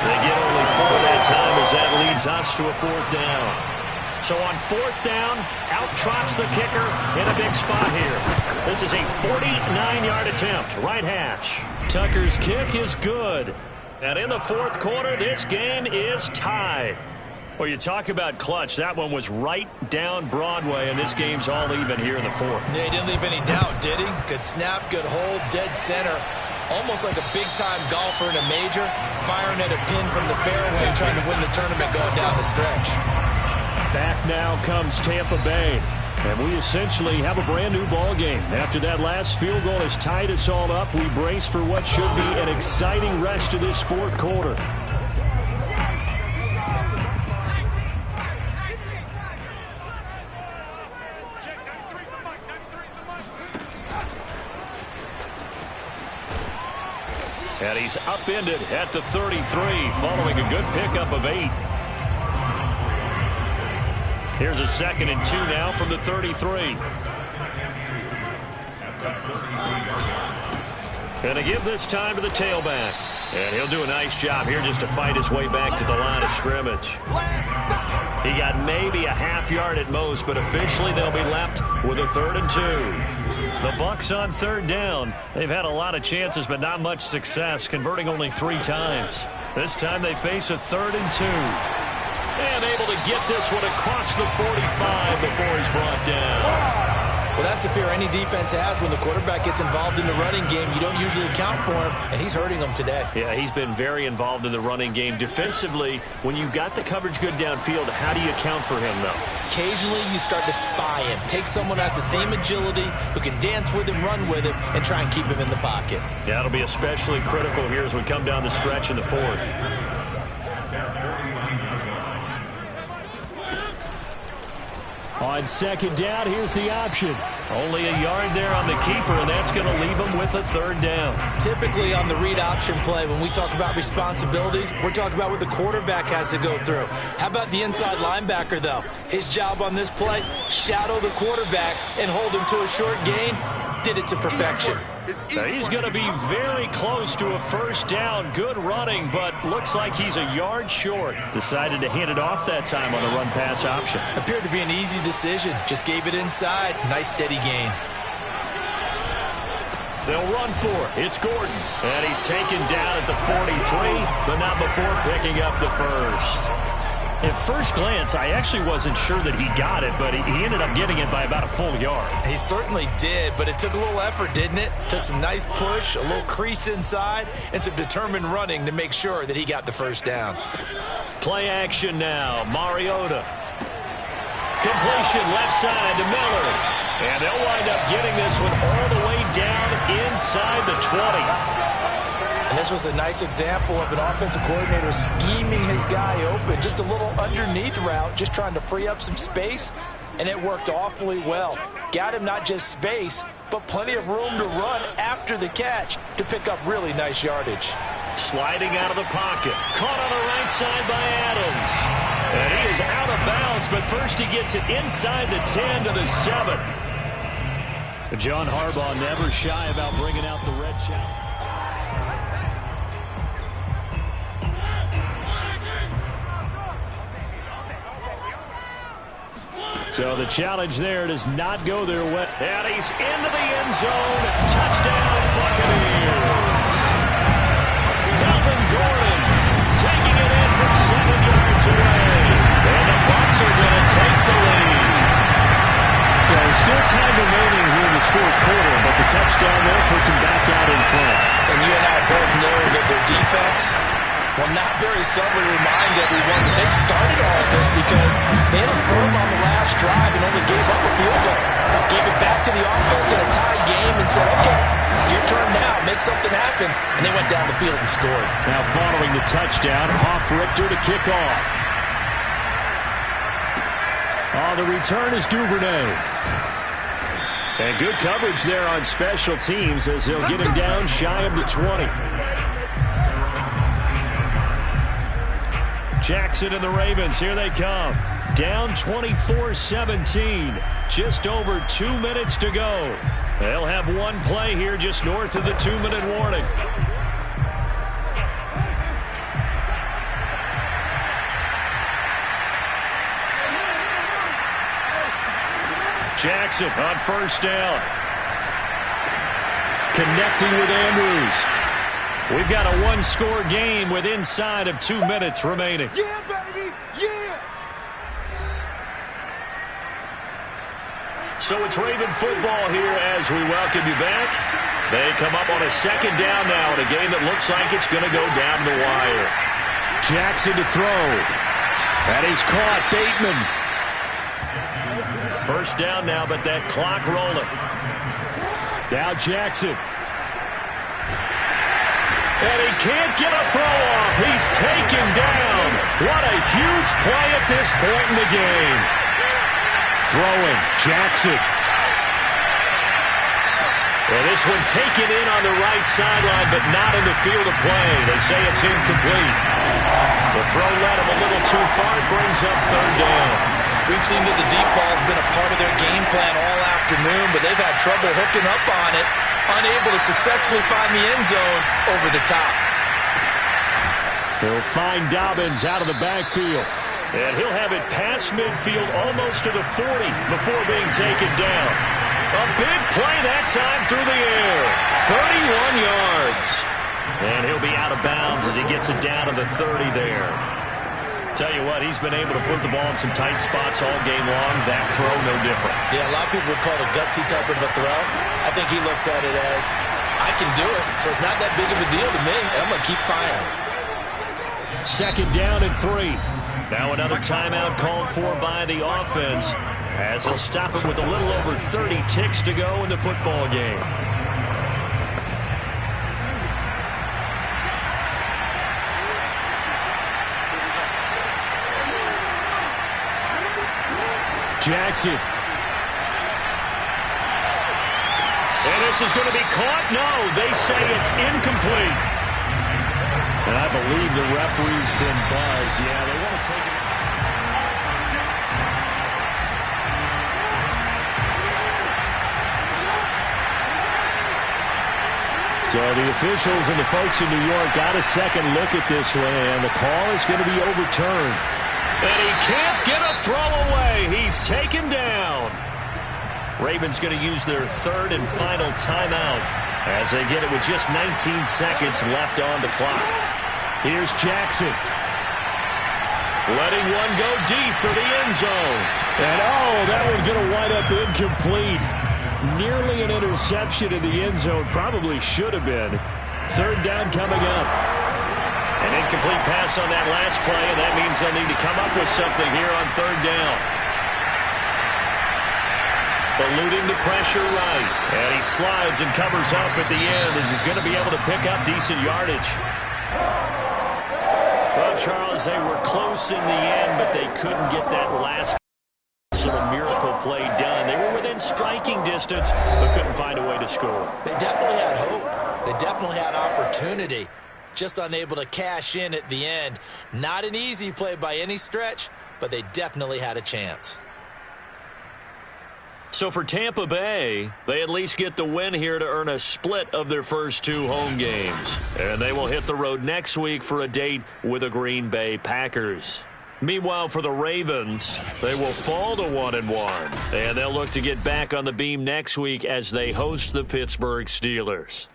They get only 4 that time as that leads us to a 4th down. So on 4th down, out trots the kicker in a big spot here. This is a 49-yard attempt, right hash. Tucker's kick is good. And in the 4th quarter, this game is tied. Well, you talk about clutch. That one was right down Broadway, and this game's all even here in the 4th. Yeah, he didn't leave any doubt, did he? Good snap, good hold, dead center. Almost like a big-time golfer in a major, firing at a pin from the fairway, trying to win the tournament going down the stretch. Back now comes Tampa Bay. And we essentially have a brand-new ball game. After that last field goal has tied us all up, we brace for what should be an exciting rest of this 4th quarter. And he's upended at the 33 following a good pickup of 8. Here's a 2nd and 2 now from the 33. Going to give this time to the tailback. And he'll do a nice job here just to fight his way back to the line of scrimmage. He got maybe a half yard at most, but officially they'll be left with a 3rd and 2. The Bucs on 3rd down. They've had a lot of chances, but not much success, converting only 3 times. This time they face a 3rd and 2. And able to get this one across the 45 before he's brought down. Well, that's the fear any defense has when the quarterback gets involved in the running game. You don't usually account for him, and he's hurting them today. Yeah, he's been very involved in the running game. Defensively, when you've got the coverage good downfield, how do you account for him, though? Occasionally, you start to spy him. Take someone who has the same agility, who can dance with him, run with him, and try and keep him in the pocket. Yeah, it'll be especially critical here as we come down the stretch in the 4th. On 2nd down, here's the option. Only a yard there on the keeper, and that's going to leave him with a 3rd down. Typically on the read option play, when we talk about responsibilities, we're talking about what the quarterback has to go through. How about the inside linebacker, though? His job on this play, shadow the quarterback and hold him to a short gain. Did it to perfection. Now he's going to be very close to a 1st down. Good running, but looks like he's a yard short. Decided to hand it off that time on the run-pass option. Appeared to be an easy decision. Just gave it inside. Nice steady gain. They'll run for it. It's Gordon. And he's taken down at the 43, but not before picking up the 1st. At first glance, I actually wasn't sure that he got it, but he ended up getting it by about a full yard. He certainly did, but it took a little effort, didn't it? Took some nice push, a little crease inside, and some determined running to make sure that he got the 1st down. Play action now. Mariota. Completion left side to Miller. And they'll wind up getting this one all the way down inside the 20. And this was a nice example of an offensive coordinator scheming his guy open. Just a little underneath route, just trying to free up some space, and it worked awfully well. Got him not just space, but plenty of room to run after the catch to pick up really nice yardage. Sliding out of the pocket. Caught on the right side by Adams. And he is out of bounds, but first he gets it inside the 10 to the 7. John Harbaugh never shy about bringing out the red challenge. So the challenge there does not go their way. And he's into the end zone. Touchdown, Buccaneers. Melvin Gordon taking it in from 7 yards away. And the Bucs are going to take the lead. So still time remaining here in this 4th quarter, but the touchdown there puts him back out in front. And you and I both know that their defense will not very subtly remind everyone that they started all of this because they had a firm on the last drive and only gave up a field goal. Gave it back to the offense in a tie game and said, okay, your turn now, make something happen. And they went down the field and scored. Now following the touchdown, Richter to kick off. On the return is Duvernay. And good coverage there on special teams as they'll get him down shy of the 20. Jackson and the Ravens, here they come. Down 24-17. Just over 2 minutes to go. They'll have one play here just north of the 2-minute warning. Jackson on 1st down. Connecting with Andrews. We've got a one-score game with inside of 2 minutes remaining. Yeah, baby, yeah! So it's Raven football here as we welcome you back. They come up on a 2nd down now in a game that looks like it's going to go down the wire. Jackson to throw. That is caught. Bateman. 1st down now, but that clock rolling. Now Jackson. And he can't get a throw off. He's taken down. What a huge play at this point in the game. Throwing. Jackson. Well, this one taken in on the right sideline, but not in the field of play. They say it's incomplete. The throw led him a little too far. It brings up 3rd down. We've seen that the deep ball's been a part of their game plan all afternoon, but they've had trouble hooking up on it, unable to successfully find the end zone over the top. He'll find Dobbins out of the backfield. And he'll have it past midfield almost to the 40 before being taken down. A big play that time through the air. 31 yards. And he'll be out of bounds as he gets it down to the 30 there. Tell you what, he's been able to put the ball in some tight spots all game long. That throw, no different. Yeah, a lot of people would call it a gutsy type of a throw. I think he looks at it as, I can do it, so it's not that big of a deal to me, and I'm going to keep firing. Second down and 3. Now another timeout called for by the offense as they'll stop it with a little over 30 ticks to go in the football game. Jackson. And this is going to be caught? No, they say it's incomplete. And I believe the referee's been buzzed. Yeah, they want to take it. So the officials and the folks in New York got a second look at this one, and the call is going to be overturned. And he can't get a throw away. He's taken down. Ravens going to use their third and final timeout as they get it with just 19 seconds left on the clock. Here's Jackson. Letting one go deep for the end zone. And that one's going to wind up incomplete. Nearly an interception in the end zone. Probably should have been. Third down coming up. An incomplete pass on that last play, and that means they'll need to come up with something here on third down. Eluding the pressure right. And he slides and covers up at the end as he's going to be able to pick up decent yardage. Well, Charles, they were close in the end, but they couldn't get that last sort of miracle play done. They were within striking distance, but couldn't find a way to score. They definitely had hope. They definitely had opportunity. Just unable to cash in at the end. Not an easy play by any stretch, but they definitely had a chance. So for Tampa Bay, they at least get the win here to earn a split of their first 2 home games. And they will hit the road next week for a date with the Green Bay Packers. Meanwhile, for the Ravens, they will fall to 1-1. And they'll look to get back on the beam next week as they host the Pittsburgh Steelers.